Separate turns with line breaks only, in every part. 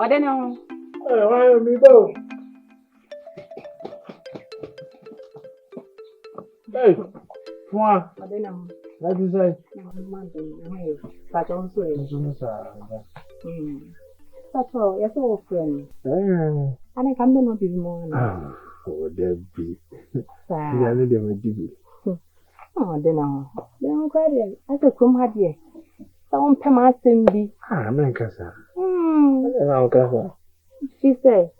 Odeno.
Why me go? Hey, Fwa.
Odeno.
What you say?
Pato so e. Pato, yes o friend. Ane kambe no bibi mo na.
Oh, Debbie.
Sa.
You need them Debbie.
Odeno. Dem kwade, ase krom ha de. Sa on pema asem bi.
Men kasa. Na kasa.
She say,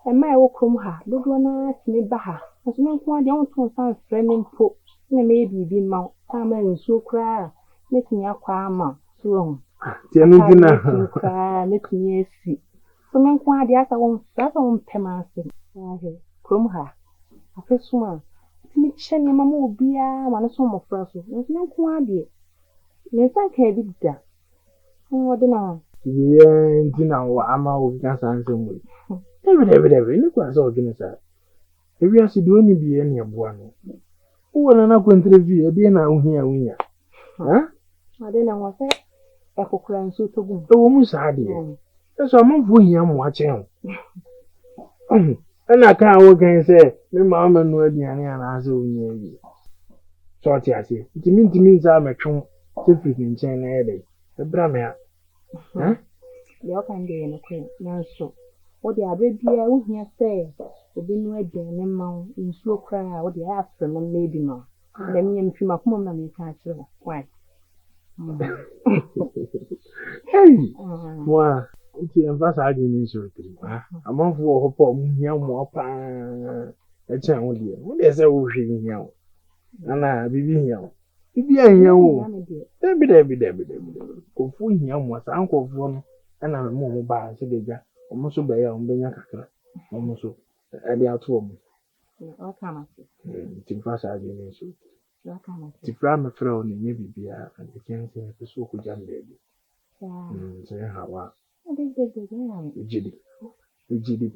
"And my walk from her, look one ask me baha. As no one don't sound friendly po, and maybe be mount, time and so cry, making your quama, so
Tiamina.
Cry, making ye see. So men quite the other one, that on pemassing. From her. A first one. Me chen your mamma be a one of some of us. There's no quantity. Yes, I can't do that. Oh, I don't know.
We ain't now. I'm out with us and some way. Every look what's organized. If you are doing be any of one. Who will not go into the view? Be now here. Huh?
I don't know what I could cry so to go.
The woman's idea. That's why I'm going here watching. And I can't work and say, my mamma know the and answer you. Sorry, I say. It means I'm a true different in China. The Bramia. Huh?
The open day in a queen, now so. What the abbey dear who here say, the bin red and mount in slow cry, what the ask from a lady no. Let me and Pima Mumma may catch her. Why?
Hey! Why? It's a I didn't show it. I'm on for her young more pan. A child, what is a washing here? And I be here. If you are here, Debbie. Go for him was uncle one, and I'm more by Sediga, almost obey on Benyaka. Almost at the outworm. To pass I didn't show. To fram a throne in maybe beer and the can't say a so good young lady. Say how Ujidi,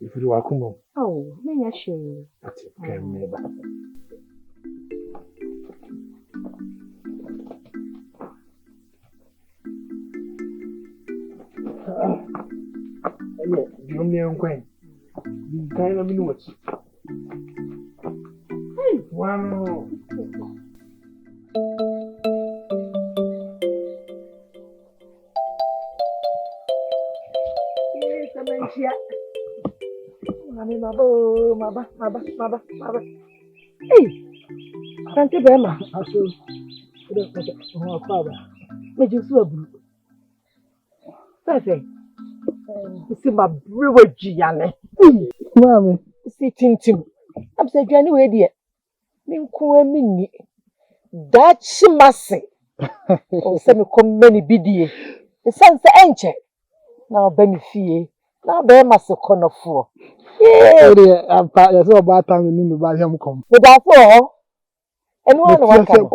if you are come.
Oh, may I show you?
Can never. The only unquaint. You kind of know what. Hey, one. Maba. Hey, can't you bear my house? Oh, Father, make you so blue. Say, see my brewer Gianni. Mammy,
See Tintim. I'm saying, anyway, dear. Min cool mini. That she must say. Oh, send me come many biddy. The sun's the ancient. Now, Benny Fee. Now, bear must a corner for. Yeah,
I'm so bad time in the Balium come.
but that's all. And one can.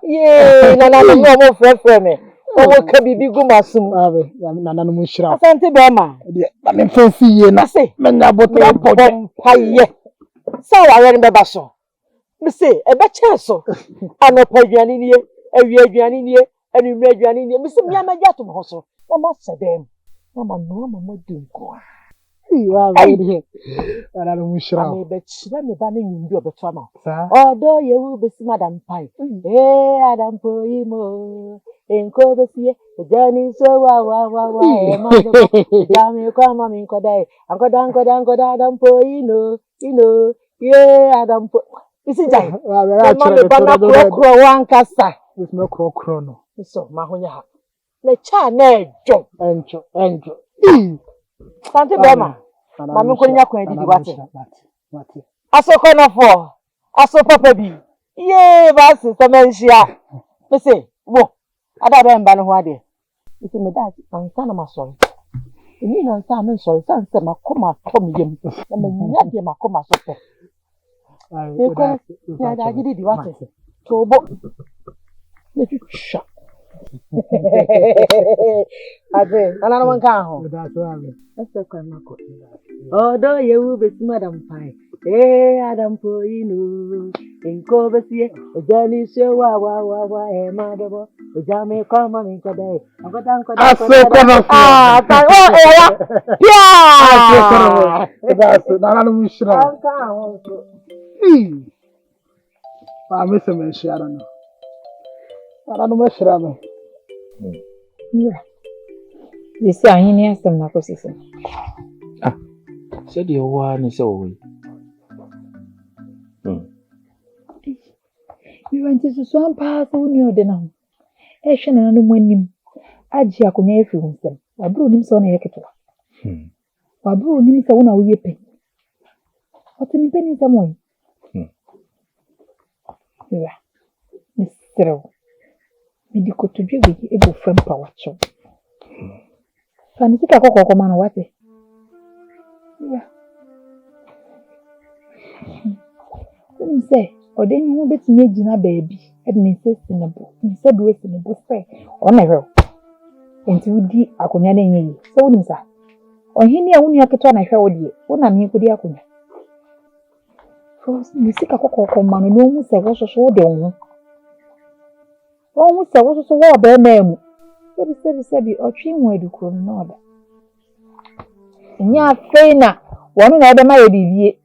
Yeah, no more friend me. Oh, can be big masum.
Nana Mushra.
Asante Bema.
I mean, fancy ye,
I say,
Menda Botam
Pie. So I remember so. Me say, a betcha so. I know Pagiani, a Viani, and you made Viani, Miss Yamajatum Hosso. I must say them. Mama, no, Mamma, do go.
You are right here. And I don't wish I may
bet let me banning you of the farmer. Although you will be Madam Pie. Eh, Adam Poimo. In Cobasia, the journey so wow. Damn, come on in Koday. Uncle Adam Poino. Yeah, Adam Po. This is that. One casta.
With no crono.
So, Mahoya. The channel, Joe.
Enjo.
Sante Bema. Mami konya kwa di wate. Aso kono fo. Aso papa bi. Ye ba se semenhia. Me say, wo. Ada be mba no ho ade. Me say me da ansa na masori. Eni na ansa me sori sanse makoma tom yem. Na me nya de makoma so pe. Me ko ya da gidi di wate. Tobo. Me chucha. Ade, ana no man kan ho.
That's right.
That's a crime. Although you will be Madam Pie, Adam Poino, in Covesia, a Johnny show, my devil, the Jammy Common in today. I got Uncle. Yeah!
That's not a mission. I miss him and she, I don't know. I don't know what should I mean.
This is any some narcissism.
Said your one is away.
We went to some pass on your dinner. Asian and winning. Ajia kunya efi hunsem. Wabru nim so na yeketo. Wabru nim se wona wo yepe. Otini peni samoi. Ya. Mistero. Midi kotudwe wi ego fempa wacho. Fani sika kokoko mana wate. Ya. Say, or then you bet me Gina baby. Had me say sinable. He said we sinable say on a row. And to di akunyane ye. So nim sa. On hini ya uni aketo na hwa odie. Wona me kudi akunya. First ni sika kokoko manu no hu se wo so de wo. Wo hu se wo so wo be na mu. Sebi otwi mu edukuro no oda. Nya feina wonu na ebe ma ye bibie.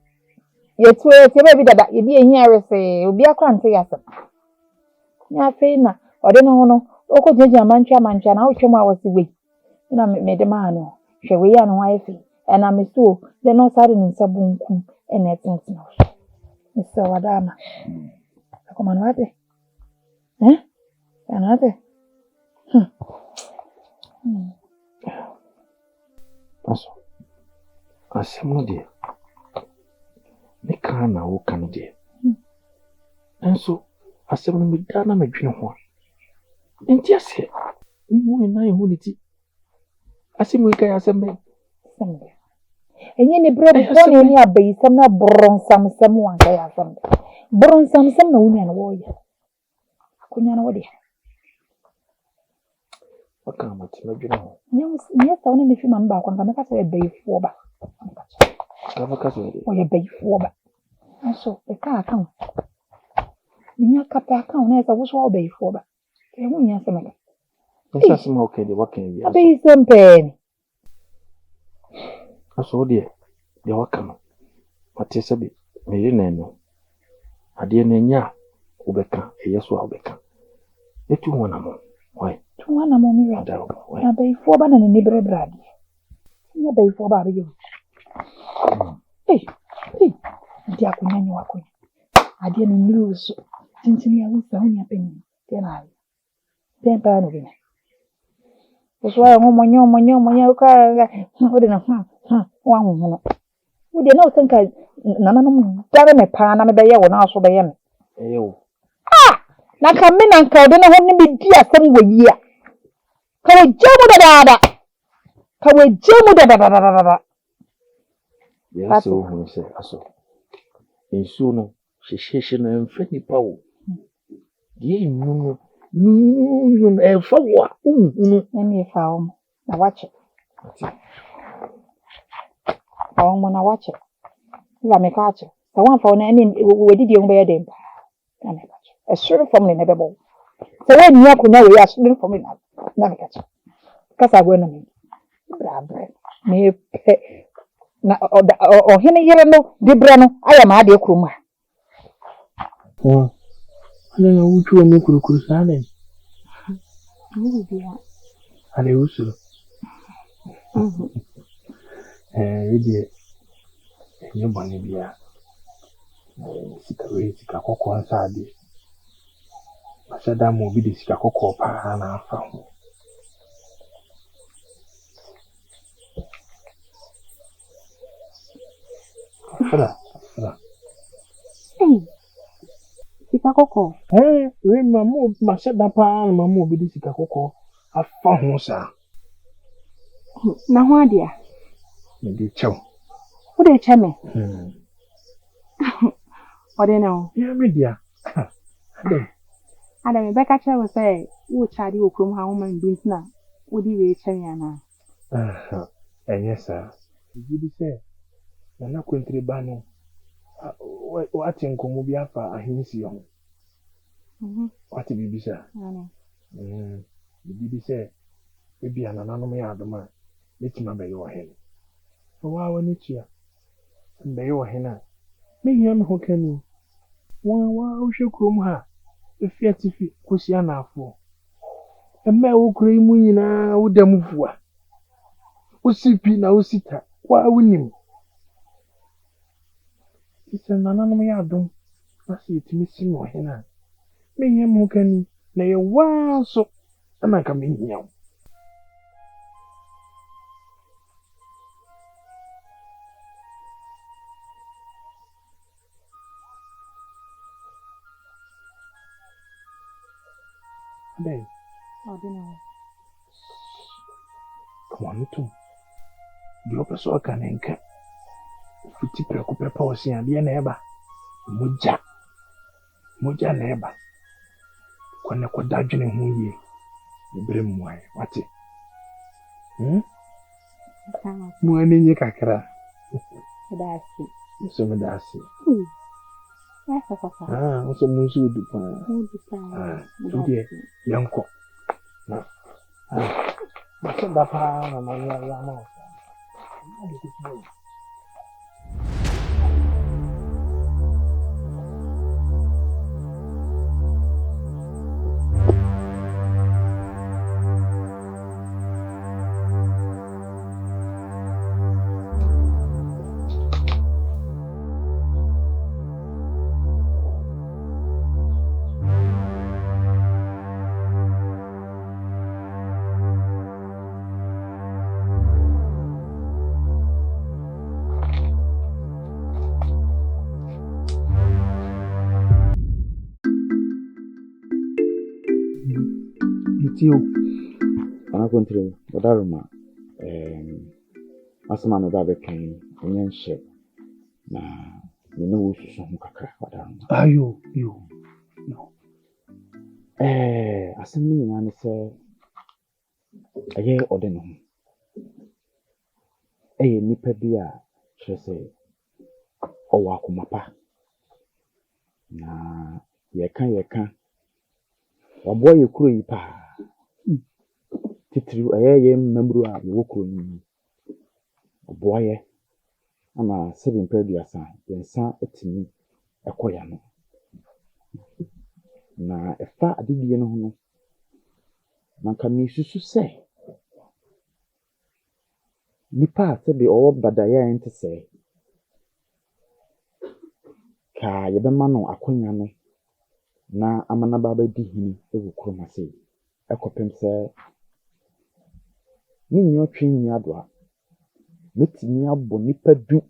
Yetu baby dada ye bi ehia rese obi akwante yasa. Nya feina ode no no okojeje mancha na otwem a wose we. Na me de ma no hwe we ya no wa efi. Na me so de no sare ni sabunku na etintin no. Mr. Wadama. Akoma no ate. Anate.
Paso. Asemo de. Ne kana wo kan de. Enso asemo no me dana me dwene ho. Enti ase. Ihu na ihu ni ti. Asemo ika ya sembe.
Sembe. Enye ne bread bone ni abai sam na bronsam wanka ya sembe. Bronsam na unya na wo ya. Akunya na wo de.
Waka mati me dwene ho.
Nye sa woni ne fi man ba kwa nka meka se bayifo ba.
Waka so de.
O ye bayifo ba. Aso e ka aka. Nya kapa aka na sa wo so bayifo ba. E hu nya semeka.
Nsa sema okay de waka ya.
Abai sempe.
Aso de waka no. Mate sebe me ye na no. Ade na nya obeka eyeso a obeka. Etu wona mo. Why?
Tuwana mo mi ra. Na bayifo ba na ni brebra di. Nya bayifo ba be yo. Ndi akunya nyi wakunya. Ade ni nruso. Tintini ya wisa hunya penyi. Tena. Tempa no bina. Oswa monyo ka ode na wa hu. Ode na otanka nananom dare me pa na me beye wo na so beye me.
Eyo.
Na ka me na nka ode na ho ne bi di asem wayi a. Ka we jemu dada.
Yes, so who say aso. Ensu no hyehyehye no emfa nipa wo. Ye nunu emfa wo a unhunu
Na me fa wo na wache. Awon na wache. La me ka ache. Sa wan fa na ene we didi on be ye dem. Na me ka ache. E sure from le na be bo. Sa we ni akunya we ya sure from na me ka ache. Kasa go na me. Bra. Me pe na o hene yere no dibra no aya ma ade kuruma.
Ana na wuchu o me kurukuru sane.
Ni bia.
Ale usuru. Ide enye bone bia. Sika kokko ansade. Masada mo bi de sika kokko pa na afa ho. Fala.
Sika koko.
We mamu masada pa na mamu bi de sika kokko afa ho sa.
Na ho adia.
Me de chew.
Wo de cheme. Ode na.
Ya me dia.
Ada me beka chewe say wo chadi okrom ha wo man bi ntina. Wo di we cheme ana.
Enye sa. Bi se na kwentre ba no. What in Comobiafa, I hear you. What did you say? Did you say, maybe an anonymous adama, let him obey your head. Oh, I will need you. And by your henna. Me him who can you? Wow, shall come her. The Fiatifi, Kusiana for. A male who cream winning would the move. Usipi na usita, why winning? It's an anonymous adum. I see it missing your henna. Me him who can you? Nay, wow, so. And I come in here. Then, come on, too. The opposite can anchor. 50 preoccupation and the neighbor. Moja neighbor. When I could dodge in who ye. The brim why, what's it? Morning, Yakara. So, Madassi. Also, Musu Dupin. Young cock. What's the power of my young
I'm going to Daruma. Asama no ba bekan onye nhye na me no wo susu ho kakra Daruma.
Ayo.
Asem ni nyina ne se aye ode no. Nipa bi a kyerese owa akomapa. Na yeka wabo ye kuro yi pa. Titiri aye membru a wo kuro ni. Oboye ama 7 peduasa yensa etimi ekoya no. Na efa adidie no ho no. Nanka mi susu se nipa sebe owo badaya ente se ka yebema no akonya no na amana baba di hini ewu kroma se ekopem se ni nyotwe nyadoa metimi abo nipa du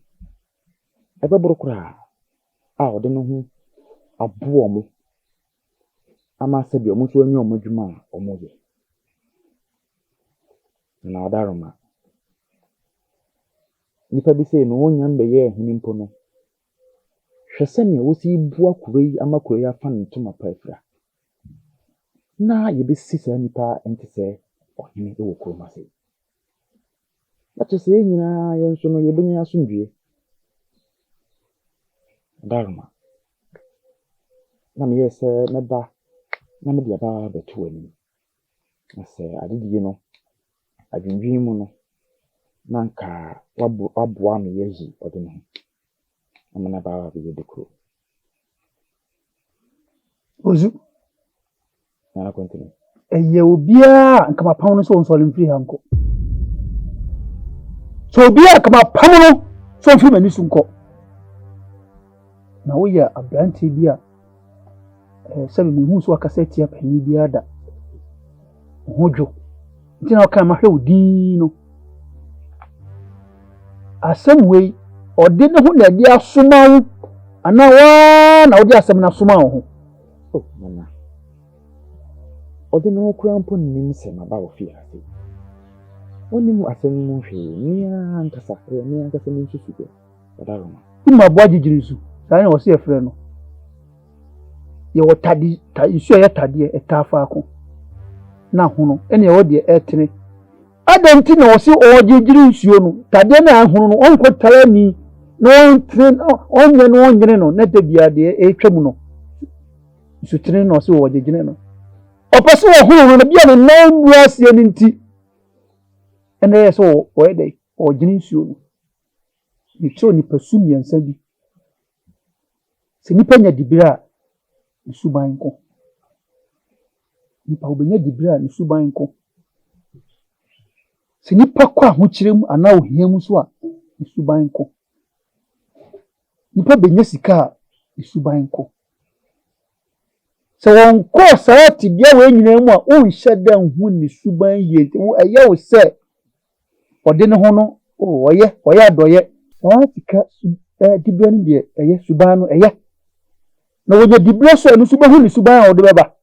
ebeboro kura a ode no ho abo omo ama sebe omo so anyi omo dwuma omo ye na Daruma nipa bi se no wonya mbeye hini mpo no hwese ne wo si bu akuroi amakuroi afa ntoma paafra na yebesi sa nipa ente se ohene ewo kroma se Bache se nyina yenso no yebenya asundue Daruma na me yese meba na me dia ba beto ani ase adidie no adwindwin mu no nanka waboa me yeji ode no amana ba be yedekro
Ozu
na continue
eye obia nka mapam no so nsole mfiri hanko so obia nka mapam no so mfiri mani sunko na wo ya abranti bia sabe mi hu so akaseti ya panyi bia da hojo ntina ka ma hwe odi no asem wei odi ne ho na dia asoma wo ana wa na odi asem na asoma wo
oh mama odi no kura mpo nim se ma ba wo fi ase oni mu asem mu hwe ni ankasa ni susu Daruma
ima bo agigirisu sai na wo se efre no ye wo tadi isu ya tadi etafa ako na hono ene wo de etene adenti na wo se o agigiri nsuo no tadi na hono no onko tara ni no train onye no onyere no na debia de e twam no su train no so wo jegene no opese wo hunu no bia no na nduasie ni nti ene yeso wo ede o jini nsuo no ni tro ni pasu miensa bi se nipa nya dibira ni suban ko nipa obenya dibira ni suban ko se nipa kwa ahokyerem ana ohiam so a ni suban ko nipa benya sika ni suban ko se won ko saa tibia we nyina mu a o nhye dan hu ni suban ye wo eye wo se ode ne ho no o oye adoye saa sika dibira ni de eye suban no eye na wo dibira so ni suban hu ni suban a ode beba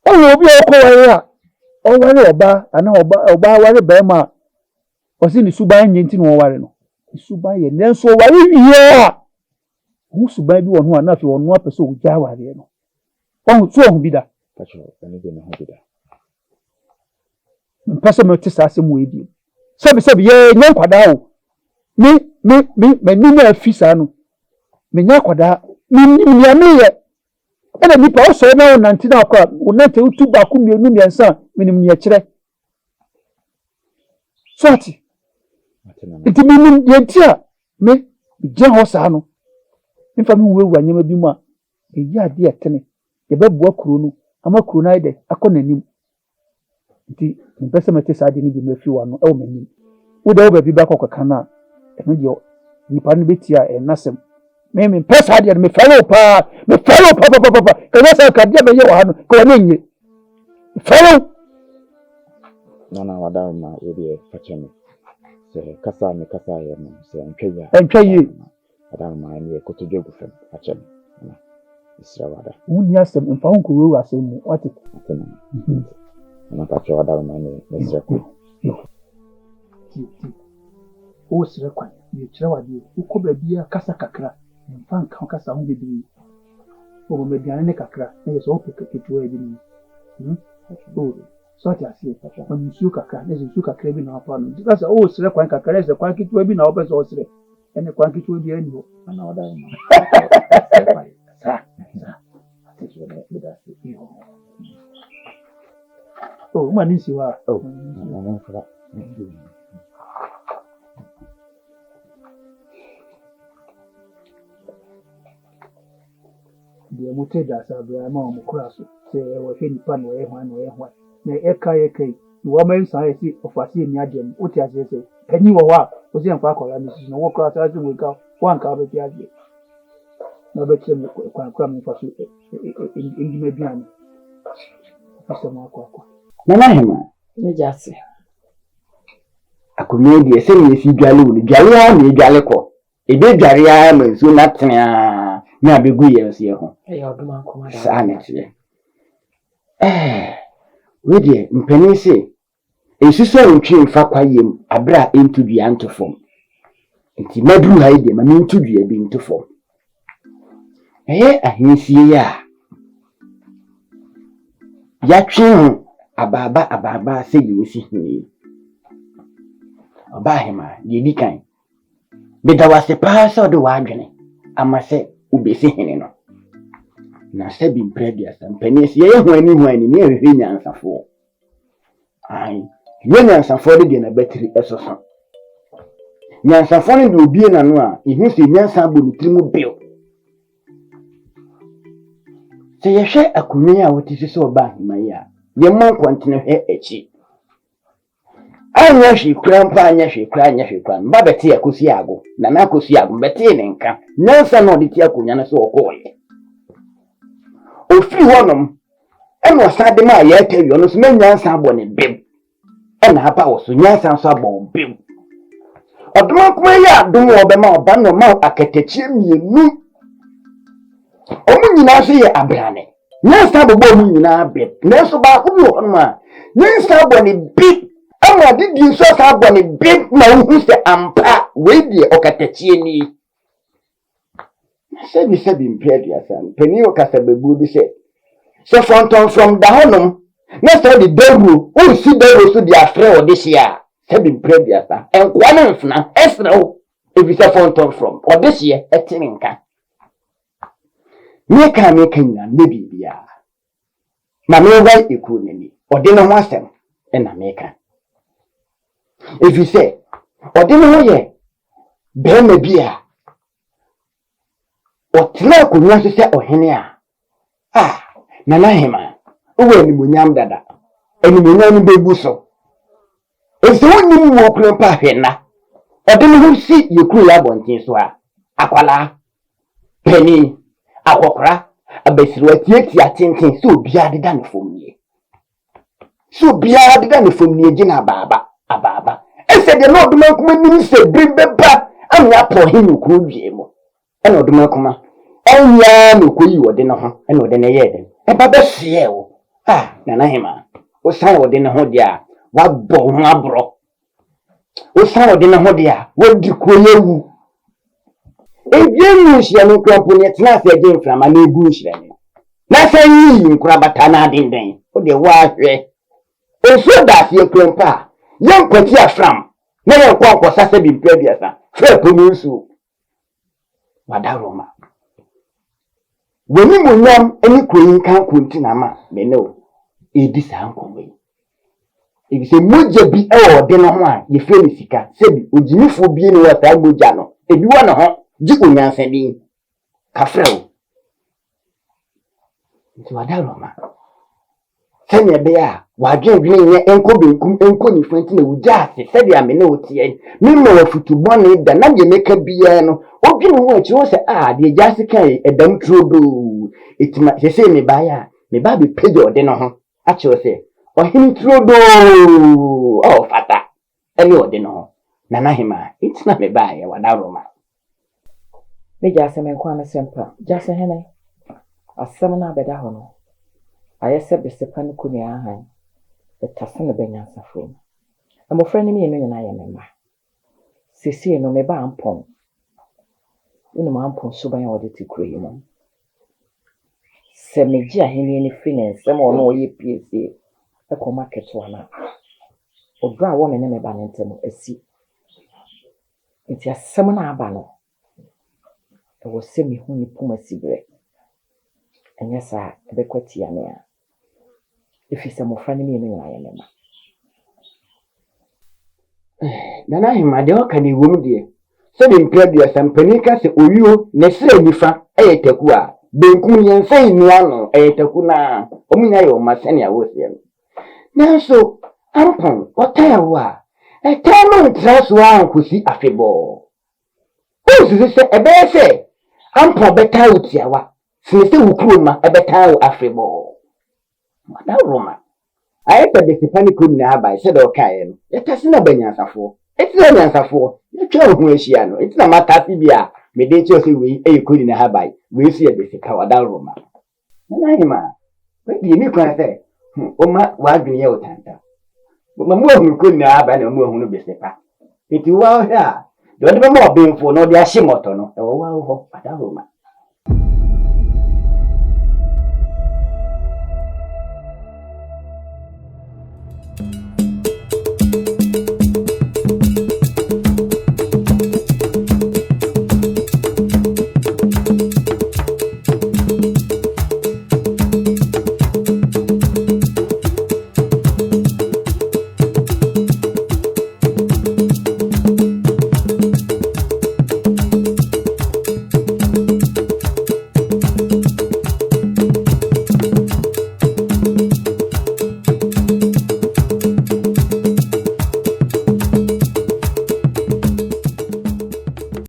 o obi o ko ware a o ware oba ana oba ware ba ma o si ni suban nye nti no ware no suban ye nenso ware wiye a hu suban bi wonu ana fi wonu apese o ja ware no on so hu bi da
pacho ene de no hu bi da
mpese me ti sase mu ebi sebi ye nya kwada o me ni na afisa no me nya kwada ni ya me ye ena nipa o so na nante na akwa unante utu ba ku mienu miensa minim ye kire soti nti minim ye tia me je ho sa no mfa me wuwu anyama bi mu a eyi ade etene ye bebua kuro no ama kuro na ide akonanim nti mpese mete sa ade ni bi mafi wa no e o manim wo da wo ba bi ba kokka na eno de nipa no betia enasem me pesa ade me follow pa kana sa ka dia be ye wa no ko na nyi follow
na wada ma we de pacho me se kasa ye no se
antwaye
wada ma ni e kotoje gu fem pacho me na isra wada
wuni asem mfa ho ko we asem mu wate
na pacho wada ma ni isra ko
o sire kwan ye kire wade ko ba bia kasa kakra mfa nka kasa ho bebi o mediane ne kakra na ye so ketewa bi ni so ati asi o nsuo kakra na nsuo kakra bi na afa no kasa o sire kwan kakra se kwan ketewa bi na o pese o sire ene kwan ketewa bi ani ho
ana wada ma
sa ati so na bi da si o ma ni si wa
na fara
dia mote da sa bra ma mo kura so se wo hwe nipa no ye hwan na e kai wo ma nsa ye si ofasi ni adem o ti ase se pani wo wa o se nfa akola ni si no wo kura sa se wo ka wan ka be ti ase na be che kwa mi fa so indime bian asa ma kwa
nana hema
Me jase.
akomie de se ni si dwale wo dwale ha ni dwale ko ebe dware ha ma so na tena na abegu ye so ye ho
Oduma nkoma da.
sa na tie we de mpani se esuso ntwe mfa kwayem abra entudua ntofom nti madru ha ide ma mentudua bi ntofom ahensie ya twe ababa se yesi hini Obahima, ye kan. Beda wase pa so do wadwene. Ama se ubesi hene no. Na se bi mpredia sa mpanisi ye hwani ne ehwe nyansafo. Ai, ye nyansafo de na battery esoso. Nyansafo ne de obie na no a, ihu se nyansa bo ni trimu bill. Se ye hwe akunwe a wotisi so Obahima ya. Ye mon kwantene hwe echi. Anya hwekura mpa anya hwekura mba beti akosi ago na akosi ago beti ne nka nyansa no de ti akonya na so okoye ofi honom eno osade ma ya tawi ono so nyansa abo ne bem ena hapa wo so nyansa so abo bem oduma kuma ya adum wo be ma oba no ma akatachie mienu omu nyina so ye abrane nyansa abo bo mu nyina bem na so ba ko bi honom a nyansa abo ne bem Ama didi so sa boni big na hu se ampa we die okatachie ni sebi mpedi san peni okasabebu bi se so from da honum na so the deru o si deru so dia afre o de hia sebi mpedi san enkwa na mfna esre o If you say phone talk from, or this year, a tinka. Make a maybe ya. Mammy, why you couldn't, or dinner was them, and I make her. If you say, or dinner, ye, bear me beer. Or Tina could not say, or Henia. Ah, Nanahima, who any munyam dada, any munyam baby so. It's the one you walk on Pahena. Or then who see you cool up on Tinswa. Aquala, Penny, Aquacra, a basic yet ya tinting so bearded than from me. So bearded than from me, Gina Baba, a Baba. I said, the Lord Malcolm minister, bring the back, and ya for him who could be able. And Lord Malcolm, and ya no cool you or dinner, and no dinner yet. And Baba Siel. Ah, Nanahima, or son or dinner hodia, what bone bro. O sa odi na ho de a wodi koyewu ebiemu hia no krampo ne tena se agye mframa na ebu nhira ne na san yi nkura bata na denden o de wa hwe enso da se krampa ye nkwati afram na ye nkwa sasa bi mpra biasa fra pomi nsu wada roma woni monyam eni koyin kan kontina ma me no edi sa nkomwe if say moja bi e ode no ho a ye fe ni sika sebi ojinifo bi ni wa ta moja no ebi wa no ho ji onyansa bi kafra o nti wada roma senya be a wadwendwen ye enko benkum enko ni fanti na wuja ase sebi ame na otie mi ma wa futubo na da na ye meka bia no odwene ho a kiro se a de jase kai edam trodo etima se me ba ya me ba be page ode no ho a kiro se Ohim trodo oh fata any ode no Nanahima it's not me buy wada roma
me jase me kwa me sempa jase hene asem na beda ho no ayese besepa ne kunu ahan etase ne benya safo amofra ne me nyina ye memma sisi no me ba ampon unu ma ampon so ban ode tikuro yi mo se me ji ahene ne finance mo no ye PSA eko market wana odo a wo me ne me ba ntem asi nti asem na aba no e wo se mi hu ni puma sibre enya sa ebe kwati ya me a ifisa mo fa ne me nyina ya me ma
Nanahima de o ka ni wom de se de mpra de sampani ka se oyuo na sira nifa ayetaku a benkum yensa inua no ayetaku na omunya yo masane a wo se Nanso, ampon, watayawa. Etano traswa ankusi afebo. Osu se ebese. Ampon beta utiawa. Sinese ukroma ebeta afebo. Wada roma. Ayeta besipani kuni na haba said okay no. Yetase na banyansafo. Etina nyansafo. Yetwa hu ehia no. Etina matasi bia. Medechi ose we eyikuni na haba. We si ebesika wada roma. Nanahima. We bi ni kwa se. Oma wadwene ye otanta mamu ahunu ko na aba na mamu ahunu besepa eti wa ho a de ode be mo benfo no de ahye moto no e wo wa ho pada roma